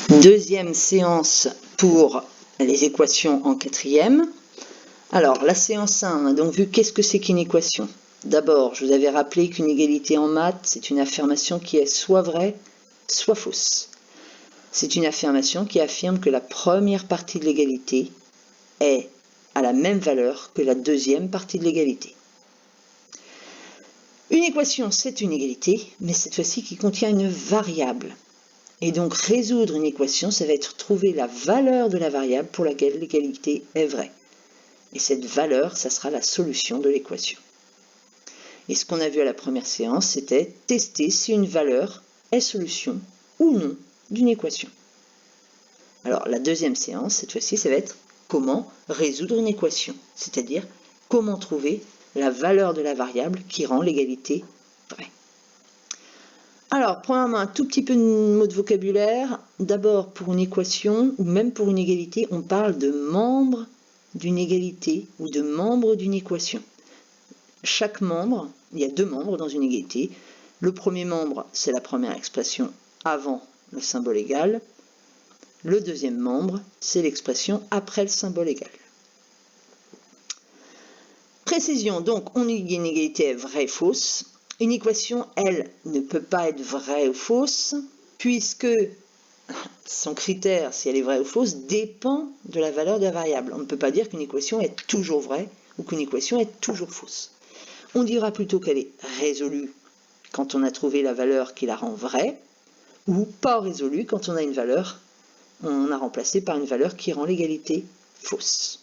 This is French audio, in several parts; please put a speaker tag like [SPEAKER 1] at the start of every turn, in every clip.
[SPEAKER 1] Deuxième séance pour les équations en quatrième. Alors, la séance 1, on a donc vu qu'est-ce que c'est qu'une équation. D'abord, je vous avais rappelé qu'une égalité en maths, c'est une affirmation qui est soit vraie, soit fausse. C'est une affirmation qui affirme que la première partie de l'égalité est à la même valeur que la deuxième partie de l'égalité. Une équation, c'est une égalité, mais cette fois-ci qui contient une variable. Et donc, résoudre une équation, ça va être trouver la valeur de la variable pour laquelle l'égalité est vraie. Et cette valeur, ça sera la solution de l'équation. Et ce qu'on a vu à la première séance, c'était tester si une valeur est solution ou non d'une équation. Alors, la deuxième séance, cette fois-ci, ça va être comment résoudre une équation, c'est-à-dire comment trouver la valeur de la variable qui rend l'égalité vraie. Alors, premièrement, un tout petit peu de mots de vocabulaire. D'abord, pour une équation, ou même pour une égalité, on parle de membres d'une égalité ou de membres d'une équation. Chaque membre, il y a deux membres dans une égalité. Le premier membre, c'est la première expression avant le symbole égal. Le deuxième membre, c'est l'expression après le symbole égal. Précision, donc, on dit une égalité est vraie ou fausse. Une équation, elle, ne peut pas être vraie ou fausse, puisque son critère, si elle est vraie ou fausse, dépend de la valeur de la variable. On ne peut pas dire qu'une équation est toujours vraie ou qu'une équation est toujours fausse. On dira plutôt qu'elle est résolue quand on a trouvé la valeur qui la rend vraie, ou pas résolue quand on a une valeur, on a remplacé par une valeur qui rend l'égalité fausse.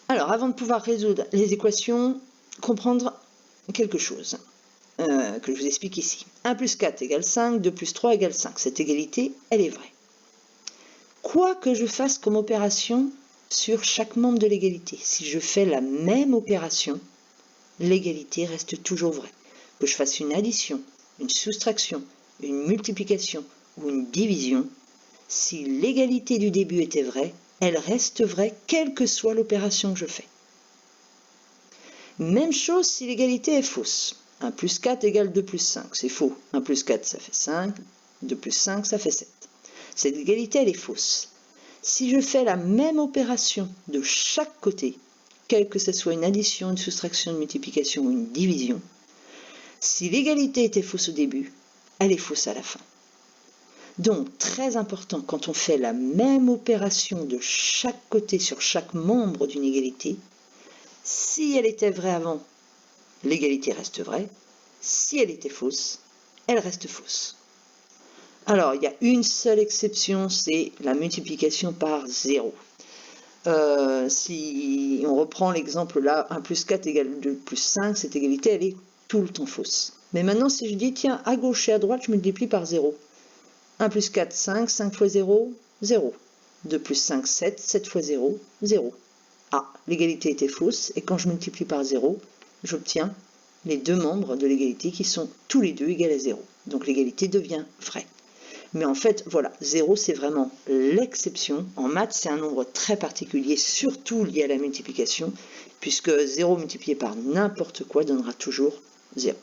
[SPEAKER 1] Alors, avant de pouvoir résoudre les équations, comprendre quelque chose que je vous explique ici. 1 plus 4 égale 5, 2 plus 3 égale 5. Cette égalité, elle est vraie. Quoi que je fasse comme opération sur chaque membre de l'égalité, si je fais la même opération, l'égalité reste toujours vraie. Que je fasse une addition, une soustraction, une multiplication ou une division, si l'égalité du début était vraie, elle reste vraie quelle que soit l'opération que je fais. Même chose si l'égalité est fausse. 1 plus 4 égale 2 plus 5, c'est faux. 1 plus 4, ça fait 5, 2 plus 5, ça fait 7. Cette égalité, elle est fausse. Si je fais la même opération de chaque côté, quelle que ce soit une addition, une soustraction, une multiplication ou une division, si l'égalité était fausse au début, elle est fausse à la fin. Donc, très important, quand on fait la même opération de chaque côté sur chaque membre d'une égalité, si elle était vraie avant, l'égalité reste vraie. Si elle était fausse, elle reste fausse. Alors, il y a une seule exception, c'est la multiplication par 0. Si on reprend l'exemple là, 1 plus 4 égale 2 plus 5, cette égalité, elle est tout le temps fausse. Mais maintenant, si je dis, tiens, à gauche et à droite, je multiplie par 0. 1 plus 4, 5, 5 fois 0, 0. 2 plus 5, 7, 7 fois 0, 0. Ah, l'égalité était fausse, et quand je multiplie par 0, j'obtiens les deux membres de l'égalité qui sont tous les deux égaux à 0. Donc l'égalité devient vraie. Mais en fait, voilà, 0 c'est vraiment l'exception. En maths, c'est un nombre très particulier, surtout lié à la multiplication, puisque 0 multiplié par n'importe quoi donnera toujours 0.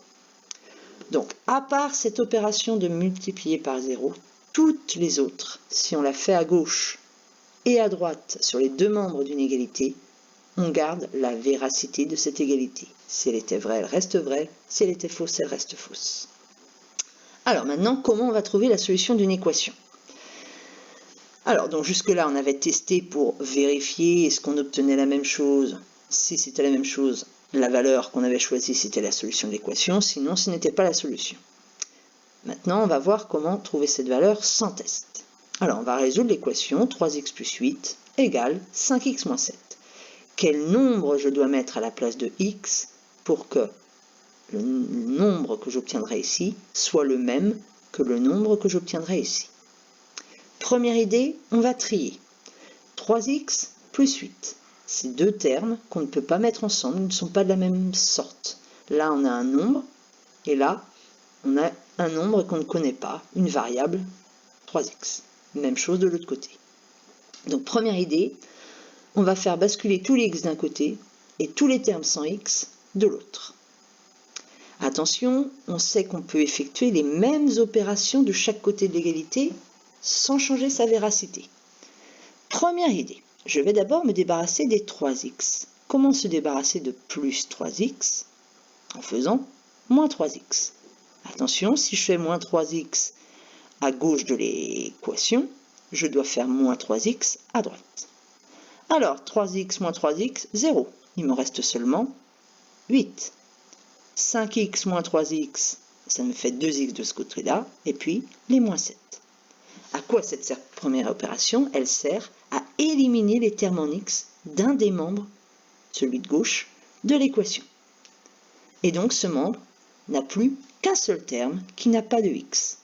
[SPEAKER 1] Donc, à part cette opération de multiplier par 0, toutes les autres, si on la fait à gauche et à droite sur les deux membres d'une égalité, on garde la véracité de cette égalité. Si elle était vraie, elle reste vraie. Si elle était fausse, elle reste fausse. Alors maintenant, comment on va trouver la solution d'une équation? Alors, donc jusque-là, on avait testé pour vérifier est-ce qu'on obtenait la même chose. Si c'était la même chose, la valeur qu'on avait choisie, c'était la solution de l'équation. Sinon, ce n'était pas la solution. Maintenant, on va voir comment trouver cette valeur sans test. Alors, on va résoudre l'équation 3x plus 8 égale 5x moins 7. Quel nombre je dois mettre à la place de x pour que le nombre que j'obtiendrai ici soit le même que le nombre que j'obtiendrai ici. Première idée, on va trier. 3x plus 8. Ces deux termes qu'on ne peut pas mettre ensemble, ils ne sont pas de la même sorte. Là, on a un nombre, et là, on a un nombre qu'on ne connaît pas, une variable, 3x. Même chose de l'autre côté. Donc, première idée, on va faire basculer tous les x d'un côté et tous les termes sans x de l'autre. Attention, on sait qu'on peut effectuer les mêmes opérations de chaque côté de l'égalité sans changer sa véracité. Première idée, je vais d'abord me débarrasser des 3x. Comment se débarrasser de plus 3x? En faisant moins 3x. Attention, si je fais moins 3x à gauche de l'équation, je dois faire moins 3x à droite. Alors, 3x moins 3x, 0. Il me reste seulement 8. 5x moins 3x, ça me fait 2x de ce côté-là, et puis les moins 7. À quoi cette première opération? Elle sert à éliminer les termes en x d'un des membres, celui de gauche, de l'équation. Et donc ce membre n'a plus qu'un seul terme qui n'a pas de x.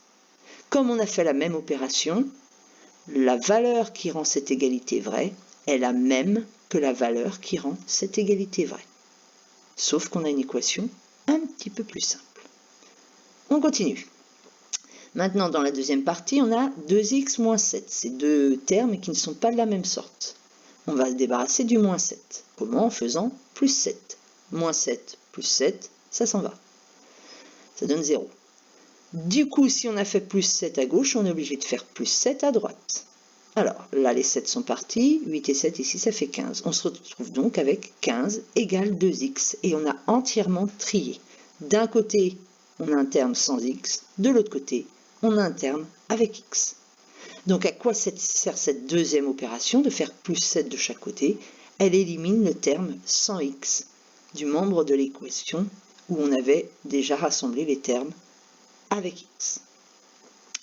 [SPEAKER 1] Comme on a fait la même opération, la valeur qui rend cette égalité vraie est la même que la valeur qui rend cette égalité vraie. Sauf qu'on a une équation un petit peu plus simple. On continue. Maintenant, dans la deuxième partie, on a 2x moins 7. C'est deux termes qui ne sont pas de la même sorte. On va se débarrasser du moins 7. Comment? En faisant plus 7. Moins 7 plus 7, ça s'en va. Ça donne 0. Du coup, si on a fait plus 7 à gauche, on est obligé de faire plus 7 à droite. Alors, là, les 7 sont partis. 8 et 7 ici, ça fait 15. On se retrouve donc avec 15 égale 2x. Et on a entièrement trié. D'un côté, on a un terme sans x. De l'autre côté, on a un terme avec x. Donc, à quoi sert cette deuxième opération de faire plus 7 de chaque côté? Elle élimine le terme sans x du membre de l'équation où on avait déjà rassemblé les termes avec x.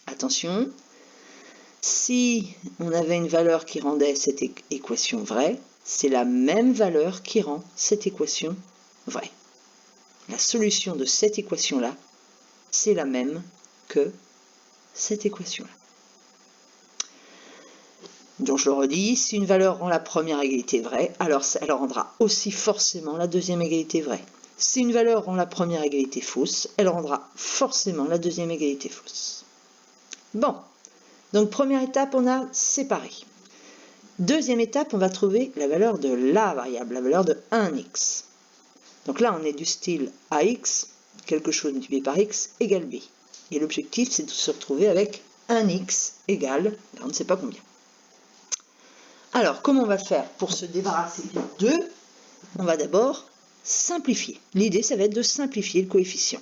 [SPEAKER 1] Attention, si on avait une valeur qui rendait cette équation vraie, c'est la même valeur qui rend cette équation vraie. La solution de cette équation-là, c'est la même que cette équation-là. Donc je le redis, si une valeur rend la première égalité vraie, alors elle rendra aussi forcément la deuxième égalité vraie. Si une valeur rend la première égalité fausse, elle rendra forcément la deuxième égalité fausse. Bon, donc première étape, on a séparé. Deuxième étape, on va trouver la valeur de la variable, la valeur de 1x. Donc là, on est du style ax, quelque chose multiplié par x, égale b. Et l'objectif, c'est de se retrouver avec 1x égale, là, on ne sait pas combien. Alors, comment on va faire pour se débarrasser de 2? On va d'abord simplifier. L'idée, ça va être de simplifier le coefficient.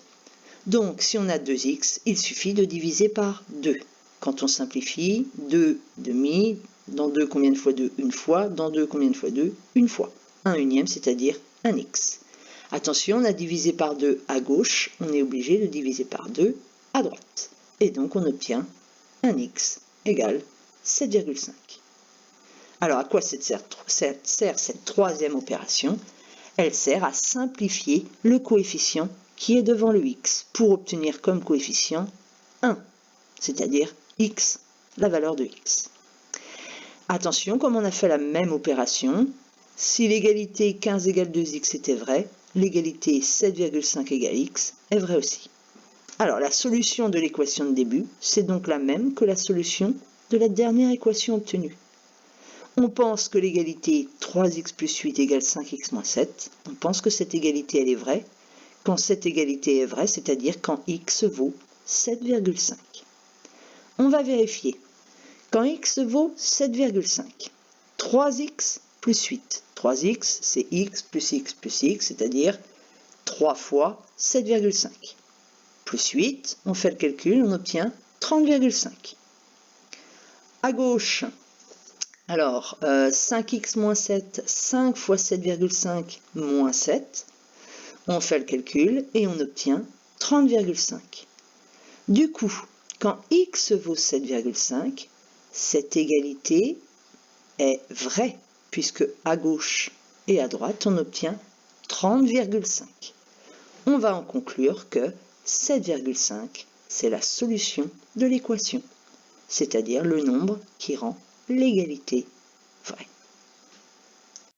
[SPEAKER 1] Donc, si on a 2x, il suffit de diviser par 2. Quand on simplifie, 2 demi, dans 2, combien de fois 2? Une fois. Dans 2, combien de fois 2? Une fois. 1 unième, c'est-à-dire 1x. Attention, on a divisé par 2 à gauche, on est obligé de diviser par 2 à droite. Et donc, on obtient 1x égale 7,5. Alors, à quoi sert cette troisième opération? Elle sert à simplifier le coefficient qui est devant le x pour obtenir comme coefficient 1, c'est-à-dire x, la valeur de x. Attention, comme on a fait la même opération, si l'égalité 15 égale 2x était vraie, l'égalité 7,5 égale x est vraie aussi. Alors, la solution de l'équation de début, c'est donc la même que la solution de la dernière équation obtenue. On pense que l'égalité 3x plus 8 égale 5x moins 7. On pense que cette égalité, elle est vraie. Quand cette égalité est vraie, c'est-à-dire quand x vaut 7,5. On va vérifier. Quand x vaut 7,5, 3x plus 8. 3x, c'est x plus x plus x, c'est-à-dire 3 fois 7,5. Plus 8, on fait le calcul, on obtient 30,5. À gauche, alors 5x moins 7, 5 fois 7,5 moins 7. On fait le calcul et on obtient 30,5. Du coup, quand x vaut 7,5, cette égalité est vraie, puisque à gauche et à droite, on obtient 30,5. On va en conclure que 7,5, c'est la solution de l'équation, c'est-à-dire le nombre qui rend l'égalité vraie.